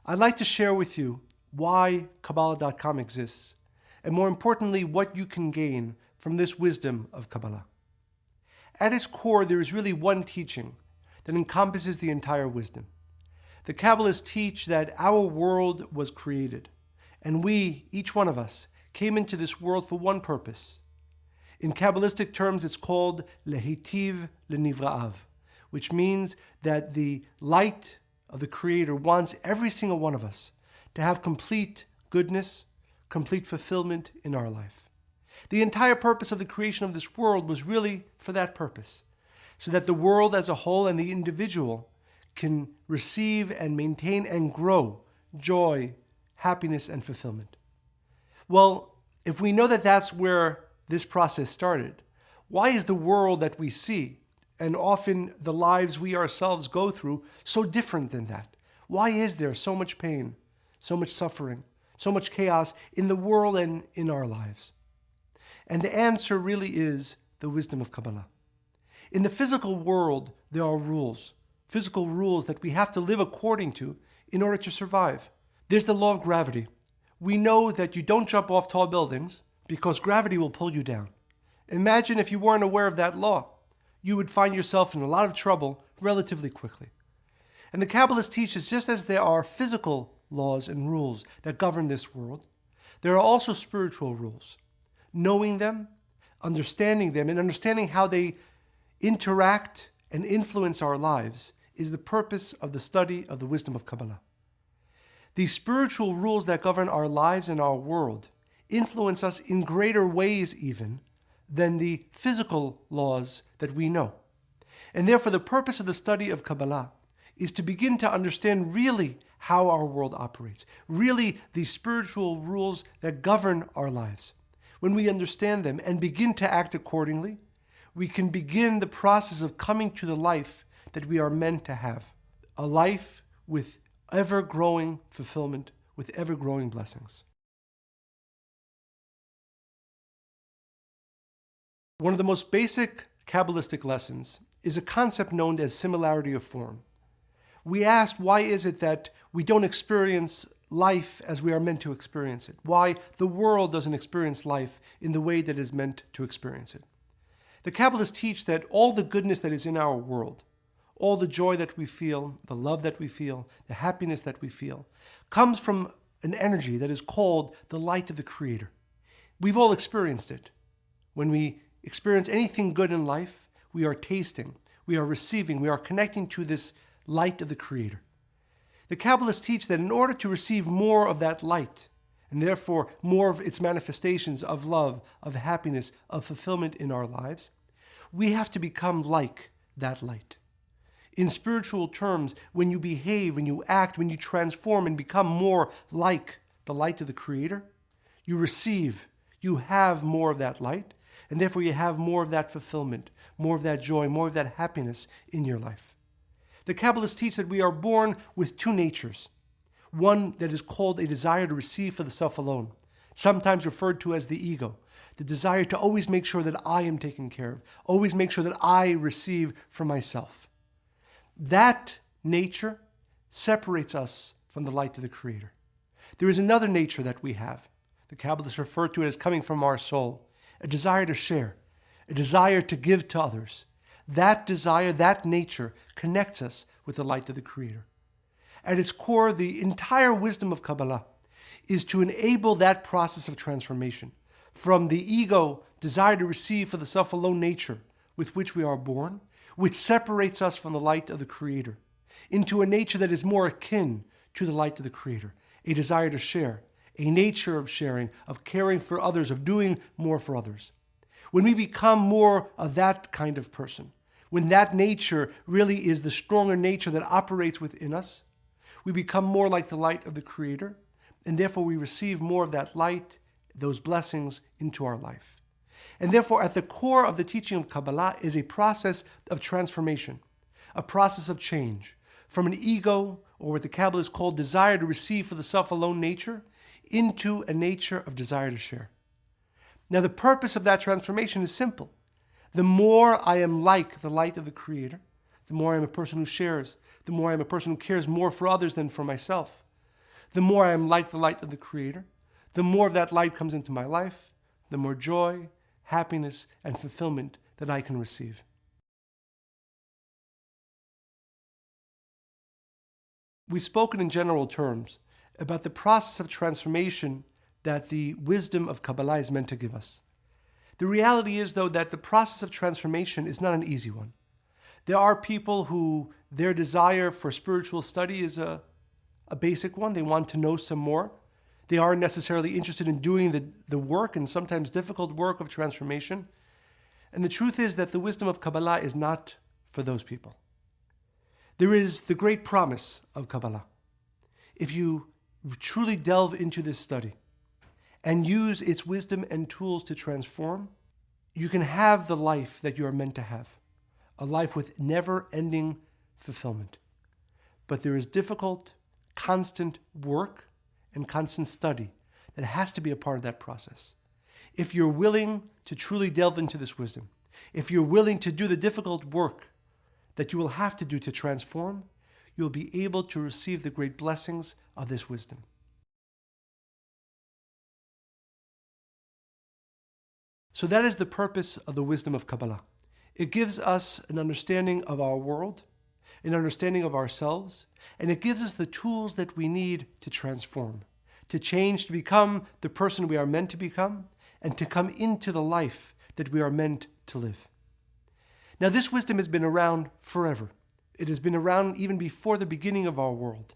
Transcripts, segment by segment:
I'd like to share with you why Kabbalah.com exists, and more importantly, what you can gain from this wisdom of Kabbalah. At its core, there is really one teaching that encompasses the entire wisdom. The Kabbalists teach that our world was created, and we, each one of us, came into this world for one purpose. In Kabbalistic terms, it's called lehitiv lenivra'av, which means that the light of the Creator wants every single one of us to have complete goodness, complete fulfillment in our life. The entire purpose of the creation of this world was really for that purpose, so that the world as a whole and the individual can receive and maintain and grow joy, happiness, and fulfillment. Well, if we know that that's where this process started, why is the world that we see, and often the lives we ourselves go through, so different than that? Why is there so much pain, so much suffering, so much chaos in the world and in our lives? And the answer really is the wisdom of Kabbalah. In the physical world, there are rules, physical rules that we have to live according to in order to survive. There's the law of gravity. We know that you don't jump off tall buildings because gravity will pull you down. Imagine if you weren't aware of that law. You would find yourself in a lot of trouble relatively quickly. And the Kabbalists teach us just as there are physical laws and rules that govern this world, there are also spiritual rules. Knowing them, understanding them, and understanding how they interact and influence our lives is the purpose of the study of the wisdom of Kabbalah. These spiritual rules that govern our lives and our world influence us in greater ways even than the physical laws that we know. And therefore the purpose of the study of Kabbalah is to begin to understand really how our world operates, really the spiritual rules that govern our lives. When we understand them and begin to act accordingly, we can begin the process of coming to the life that we are meant to have, a life with ever-growing fulfillment, with ever-growing blessings. One of the most basic Kabbalistic lessons is a concept known as similarity of form. We asked, why is it that we don't experience life as we are meant to experience it? Why the world doesn't experience life in the way that is meant to experience it? The Kabbalists teach that all the goodness that is in our world, all the joy that we feel, the love that we feel, the happiness that we feel, comes from an energy that is called the light of the Creator. We've all experienced it. When we experience anything good in life, we are tasting, we are receiving, we are connecting to this light of the Creator. The Kabbalists teach that in order to receive more of that light, and therefore more of its manifestations of love, of happiness, of fulfillment in our lives, we have to become like that light. In spiritual terms, when you behave, when you act, when you transform and become more like the light of the Creator, you receive, you have more of that light, and therefore you have more of that fulfillment, more of that joy, more of that happiness in your life. The Kabbalists teach that we are born with two natures. One that is called a desire to receive for the self alone, sometimes referred to as the ego, the desire to always make sure that I am taken care of, always make sure that I receive for myself. That nature separates us from the light of the Creator. There is another nature that we have. The Kabbalists refer to it as coming from our soul, a desire to share, a desire to give to others. That desire, that nature connects us with the light of the Creator. At its core, the entire wisdom of Kabbalah is to enable that process of transformation from the ego, desire to receive for the self-alone nature with which we are born, which separates us from the light of the Creator, into a nature that is more akin to the light of the Creator, a desire to share, a nature of sharing, of caring for others, of doing more for others. When we become more of that kind of person, when that nature really is the stronger nature that operates within us, we become more like the light of the Creator, and therefore we receive more of that light, those blessings into our life. And therefore, at the core of the teaching of Kabbalah is a process of transformation, a process of change, from an ego, or what the Kabbalists call desire to receive for the self-alone nature, into a nature of desire to share. Now, the purpose of that transformation is simple. The more I am like the light of the Creator, the more I am a person who shares, the more I am a person who cares more for others than for myself, the more I am like the light of the Creator, the more of that light comes into my life, the more joy, happiness, and fulfillment that I can receive. We've spoken in general terms about the process of transformation that the wisdom of Kabbalah is meant to give us. The reality is, though, that the process of transformation is not an easy one. There are people who their desire for spiritual study is a basic one. They want to know some more. They aren't necessarily interested in doing the work, and sometimes difficult work, of transformation. And the truth is that the wisdom of Kabbalah is not for those people. There is the great promise of Kabbalah. If you truly delve into this study and use its wisdom and tools to transform, you can have the life that you are meant to have, a life with never-ending fulfillment. But there is difficult, constant work and constant study that has to be a part of that process. If you're willing to truly delve into this wisdom, if you're willing to do the difficult work that you will have to do to transform, you'll be able to receive the great blessings of this wisdom. So that is the purpose of the wisdom of Kabbalah. It gives us an understanding of our world, an understanding of ourselves, and it gives us the tools that we need to transform, to change, to become the person we are meant to become, and to come into the life that we are meant to live. Now, this wisdom has been around forever. It has been around even before the beginning of our world.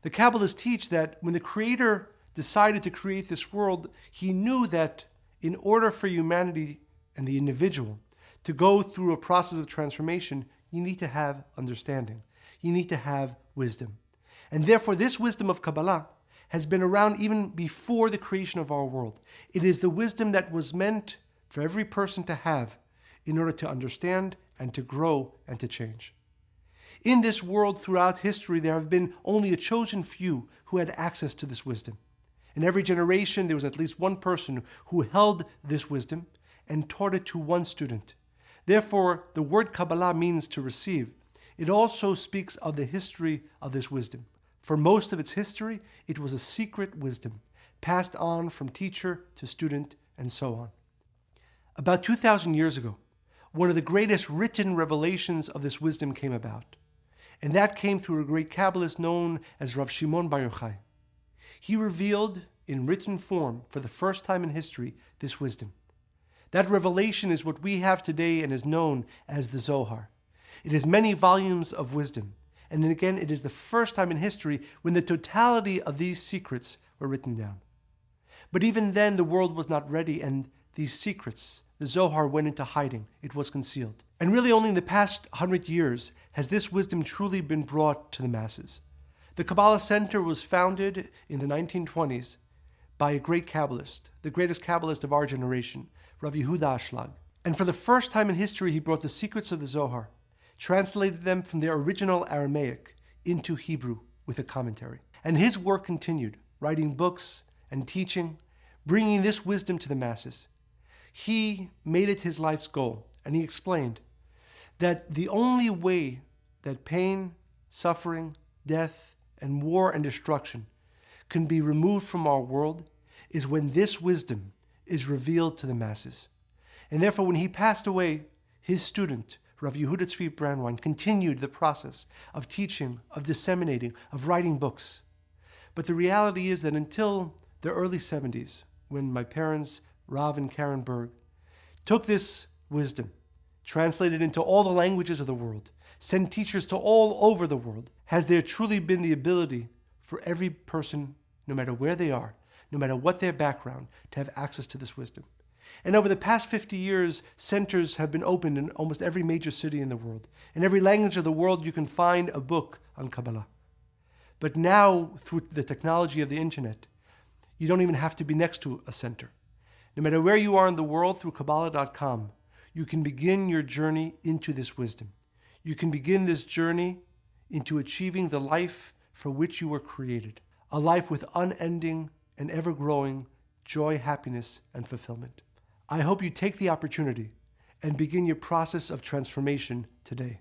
The Kabbalists teach that when the Creator decided to create this world, He knew that in order for humanity and the individual to go through a process of transformation, you need to have understanding. You need to have wisdom. And therefore, this wisdom of Kabbalah has been around even before the creation of our world. It is the wisdom that was meant for every person to have in order to understand and to grow and to change. In this world, throughout history, there have been only a chosen few who had access to this wisdom. In every generation, there was at least one person who held this wisdom and taught it to one student. Therefore, the word Kabbalah means to receive. It also speaks of the history of this wisdom. For most of its history, it was a secret wisdom, passed on from teacher to student and so on. About 2,000 years ago, one of the greatest written revelations of this wisdom came about. And that came through a great Kabbalist known as Rav Shimon Bar Yochai. He revealed in written form, for the first time in history, this wisdom. That revelation is what we have today and is known as the Zohar. It is many volumes of wisdom. And then again, it is the first time in history when the totality of these secrets were written down. But even then, the world was not ready, and these secrets, the Zohar, went into hiding. It was concealed. And really only in the past 100 years has this wisdom truly been brought to the masses. The Kabbalah Center was founded in the 1920s by a great Kabbalist, the greatest Kabbalist of our generation, Rav Yehuda Ashlag. And for the first time in history, he brought the secrets of the Zohar, translated them from their original Aramaic into Hebrew with a commentary. And his work continued, writing books and teaching, bringing this wisdom to the masses. He made it his life's goal, and he explained that the only way that pain, suffering, death, and war and destruction can be removed from our world is when this wisdom is revealed to the masses. And therefore, when he passed away, his student, Rav Yehuda Tzvi Brandwein, continued the process of teaching, of disseminating, of writing books. But the reality is that until the early 70s, when my parents, Rav and Karen Berg, took this wisdom, translated into all the languages of the world, sent teachers to all over the world, has there truly been the ability for every person, no matter where they are, no matter what their background, to have access to this wisdom. And over the past 50 years, centers have been opened in almost every major city in the world. In every language of the world, you can find a book on Kabbalah. But now, through the technology of the internet, you don't even have to be next to a center. No matter where you are in the world, through Kabbalah.com, you can begin your journey into this wisdom. You can begin this journey into achieving the life for which you were created, a life with unending and ever-growing joy, happiness, and fulfillment. I hope you take the opportunity and begin your process of transformation today.